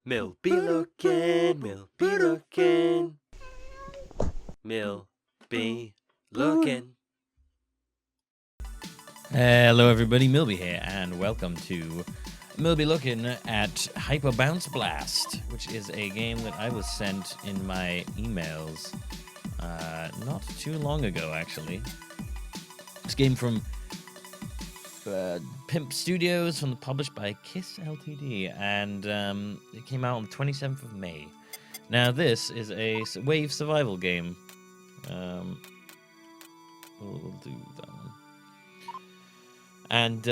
Millbee looking, Millbee looking, Millbee looking. Hello everybody, Millbee here, and welcome to Millbee looking at Hyper Bounce Blast, which is a game that I was sent in my emails not too long ago, actually. This game from Pimp Studios, published by Kiss Ltd, and it came out on the 27th of May. Now, this is a wave survival game. We'll do that one. And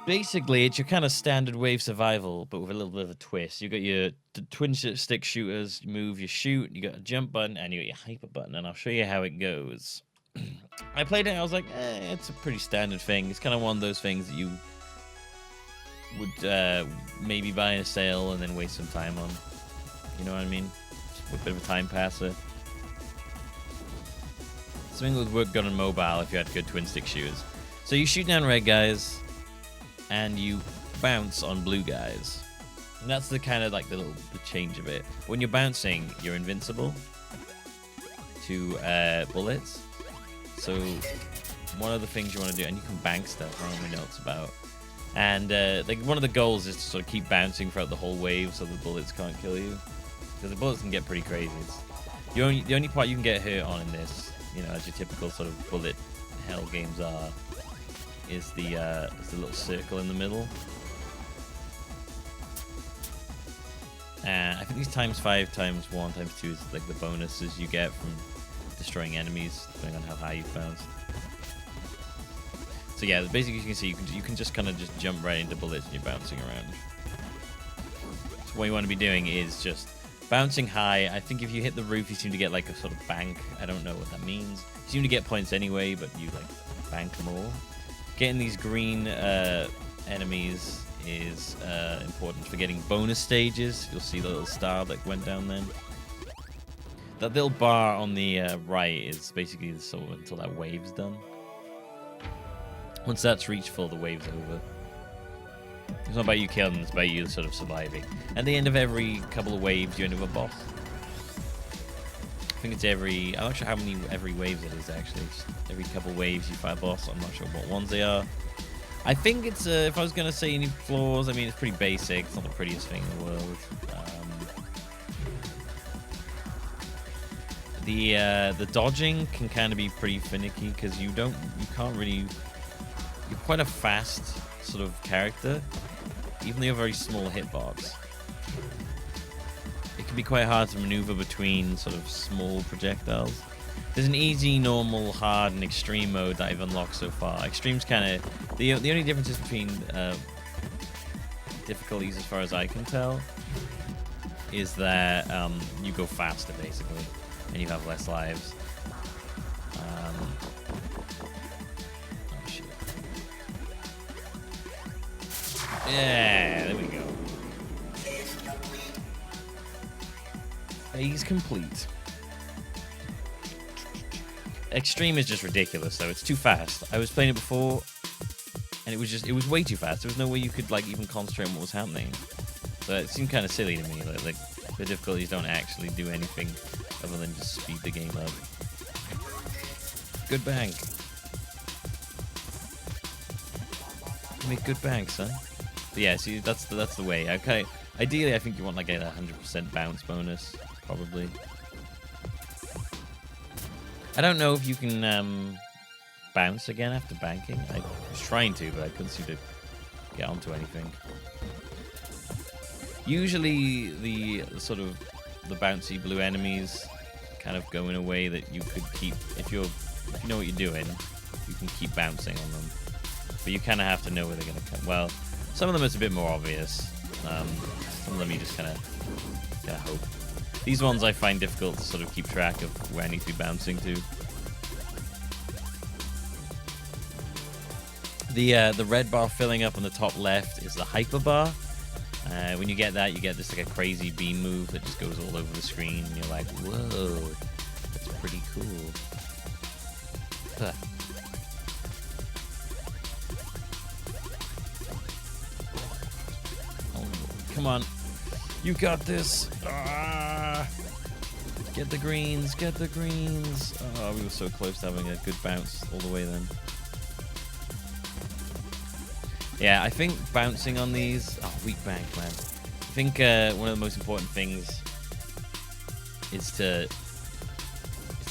basically, it's your kind of standard wave survival, but with a little bit of a twist. You got your twin stick shooters, you move, you shoot, you got a jump button, and you got your hyper button, and I'll show you how it goes. I played it and I was like, it's a pretty standard thing. It's kind of one of those things that you would maybe buy in a sale and then waste some time on. You know what I mean? Just a bit of a time passer. Something that would work good on mobile if you had good twin stick shooters. So you shoot down red guys, and you bounce on blue guys. And that's the kind of like the change of it. When you're bouncing, you're invincible to bullets. So one of the things you want to do, and you can bank stuff, I don't really know what it's about. And like one of the goals is to sort of keep bouncing throughout the whole wave so the bullets can't kill you. Because the bullets can get pretty crazy. It's the only part you can get hurt on in this, you know, as your typical sort of bullet hell games are, is the little circle in the middle. And I think these ×5, ×1, ×2 is like the bonuses you get from destroying enemies, depending on how high you bounce. So yeah, basically you can see you can just kind of just jump right into bullets and you're bouncing around. So what you want to be doing is just bouncing high. I think if you hit the roof, you seem to get like a sort of bank. I don't know what that means. You seem to get points anyway, but you like bank more. Getting these green enemies is important for getting bonus stages. You'll see the little star that went down then. That little bar on the right is basically the sort of until that wave's done. Once that's reached full, the wave's over. It's not about you killing them, it's about you sort of surviving. At the end of every couple of waves, you end up with a boss. I think it's I'm not sure how many every waves it is actually. It's every couple of waves you fight a boss. I'm not sure what ones they are. I think it's, if I was going to say any flaws, I mean, it's pretty basic. It's not the prettiest thing in the world. The dodging can kind of be pretty finicky because you can't really, you're quite a fast sort of character, even though you have a very small hitbox. It can be quite hard to maneuver between sort of small projectiles. There's an easy, normal, hard, and extreme mode that I've unlocked so far. Extreme's kind of the only differences between difficulties, as far as I can tell, is that you go faster basically, and you have less lives. Oh shit! Yeah, there we go. Phase complete. Extreme is just ridiculous though. It's too fast. I was playing it before and it was way too fast. There was no way you could like even concentrate on what was happening. So it seemed kind of silly to me. Like the difficulties don't actually do anything other than just speed the game up. Good bank. You make good bank, son. But yeah, see, that's the way. Okay. Ideally, I think you want like a 100% bounce bonus, probably. I don't know if you can bounce again after banking. I was trying to, but I couldn't seem to get onto anything. Usually, the sort of the bouncy blue enemies kind of go in a way that you could keep, if you know what you're doing, you can keep bouncing on them. But you kind of have to know where they're going to come. Well, some of them it's a bit more obvious. Some of them you just kind of hope. These ones I find difficult to sort of keep track of where I need to be bouncing to. The red bar filling up on the top left is the hyper bar. When you get that, you get this like a crazy beam move that just goes all over the screen, and you're like, whoa, that's pretty cool. Huh. Oh, come on. You got this. Ah. Get the greens. Get the greens. Oh, we were so close to having a good bounce all the way then. Yeah, I think bouncing on these... Oh, weak bank, man. I think one of the most important things is to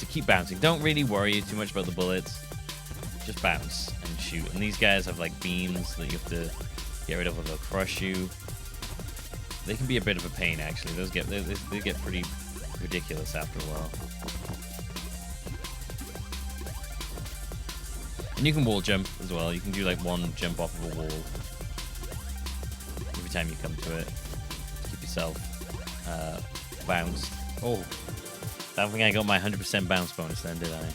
keep bouncing. Don't really worry too much about the bullets. Just bounce and shoot. And these guys have like beams that you have to get rid of or they'll crush you. They can be a bit of a pain actually. Those they get pretty ridiculous after a while. And you can wall jump as well. You can do like one jump off of a wall every time you come to it. Keep yourself bounced. Oh, I don't think I got my 100% bounce bonus then, did I? No.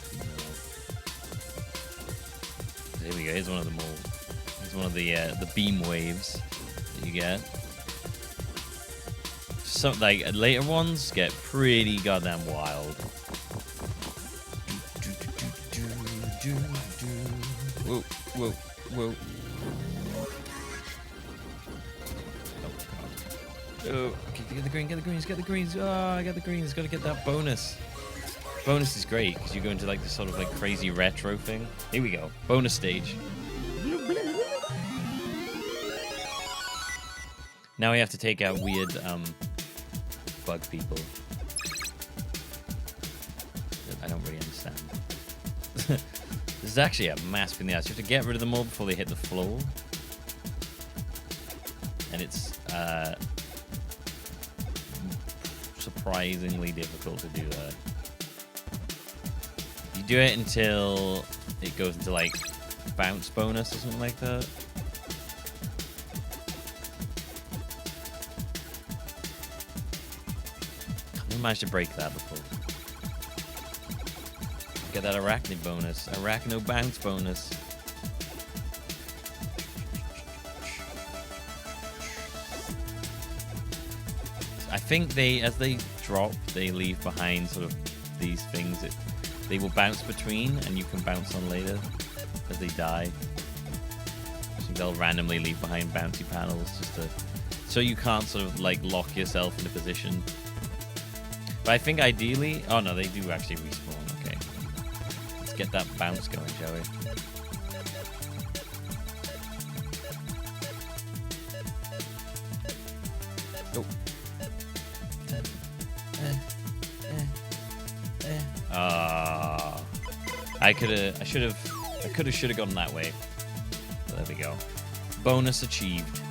There we go. Here's one of them all. Here's one of the beam waves that you get. Some like later ones get pretty goddamn wild. Whoa, whoa, whoa. Oh, okay, get the green, get the greens, get the greens. Oh, I got the greens. Got to get that bonus. Bonus is great because you go into like this sort of like crazy retro thing. Here we go. Bonus stage. Now we have to take out weird bug people. I don't really understand. This is actually a mass pain in the ass. You have to get rid of them all before they hit the floor. And it's surprisingly difficult to do that. You do it until it goes into like bounce bonus or something like that. I managed to break that before. Get that arachnid bonus. Arachno bounce bonus. I think as they drop, they leave behind sort of these things that they will bounce between, and you can bounce on later as they die. So they'll randomly leave behind bouncy panels so you can't sort of like lock yourself in a position. But I think ideally, oh no, they do actually respawn. Okay, let's get that bounce going, shall we? Oh. I could have gotten that way. But there we go. Bonus achieved.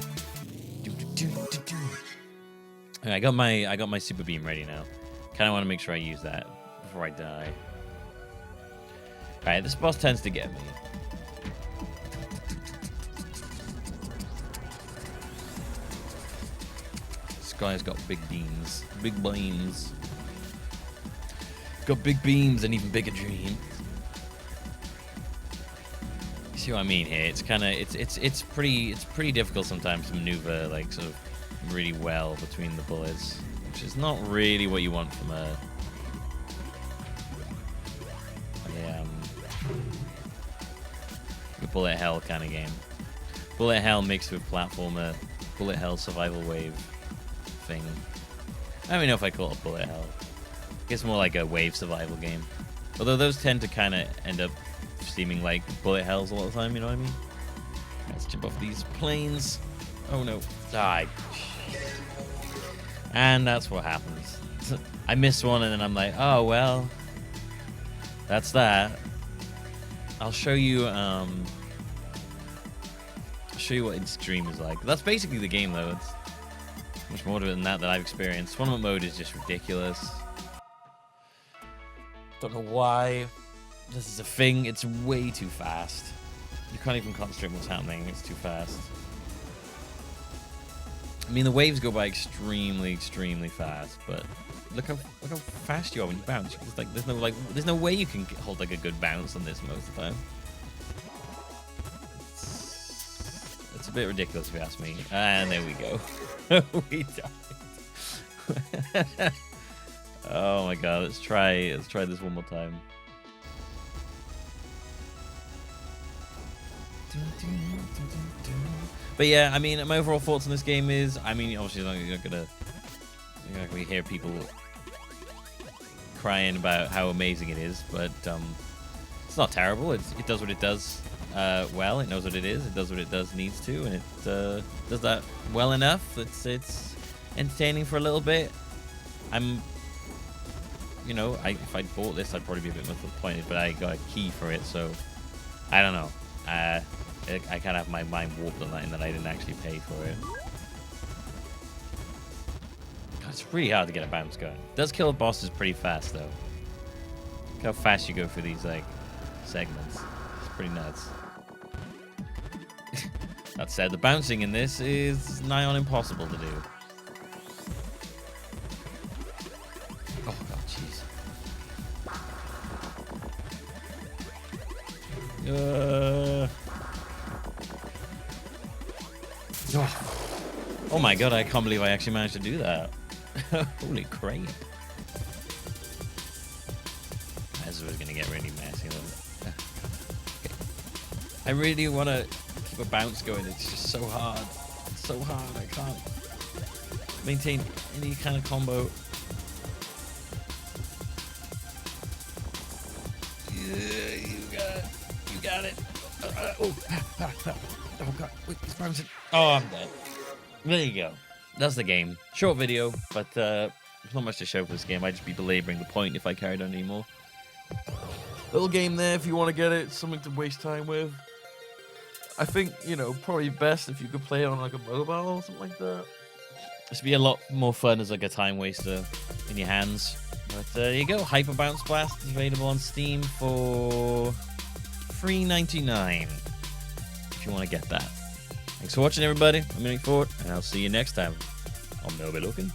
Okay, I got my super beam ready now. Kind of want to make sure I use that before I die. All right, this boss tends to get me. This guy's got big beams, big beams. Got big beams and even bigger dreams. You see what I mean here? It's kind of it's pretty difficult sometimes to maneuver like sort of really well between the bullets, which is not really what you want from a bullet hell kind of game. Bullet hell mixed with platformer, bullet hell survival wave thing. I don't even know if I call it bullet hell. I guess more like a wave survival game. Although those tend to kind of end up seeming like bullet hells a lot of the time, you know what I mean? Let's jump off these planes. Oh no. Die. And that's what happens. I miss one and then I'm like, oh well. That's that. I'll show you what Extreme is like. That's basically the game though. It's much more to it than that I've experienced. Tournament mode is just ridiculous. Don't know why this is a thing. It's way too fast. You can't even concentrate on what's happening. It's too fast. I mean, the waves go by extremely fast, but look how fast you are when you bounce. It's like there's no way you can hold like a good bounce on this most of the time. It's a bit ridiculous if you ask me. And there we go. We died. Oh my god, let's try this one more time. But yeah, I mean, my overall thoughts on this game is, I mean, obviously you're not gonna You know, we hear people crying about how amazing it is, but it's not terrible. It does what it does well. It knows what it is. It does what it needs to, and it does that well enough. It's entertaining for a little bit. If I'd bought this, I'd probably be a bit more disappointed, but I got a key for it, so I don't know. I kind of have my mind warped on that, in that I didn't actually pay for it. God, it's really hard to get a bounce going. It does kill bosses pretty fast, though. Look how fast you go through these like segments. It's pretty nuts. That said, the bouncing in this is nigh on impossible to do. Oh god, jeez. Oh my god, I can't believe I actually managed to do that. Holy crap. This is gonna get really messy. Okay. I really want to keep a bounce going. It's just so hard. It's so hard. I can't maintain any kind of combo. Yeah, you got it. Oh god, wait, it's bouncing. Oh, I'm dead. There you go. That's the game. Short video, but there's not much to show for this game. I'd just be belaboring the point if I carried on anymore. Little game there if you want to get it. Something to waste time with. I think, probably best if you could play it on like a mobile or something like that. This would be a lot more fun as like a time waster in your hands. But there you go. Hyper Bounce Blast is available on Steam for $3.99 if you want to get that. Thanks for watching, everybody. I'm Millbee, and I'll see you next time on Millbee Looking.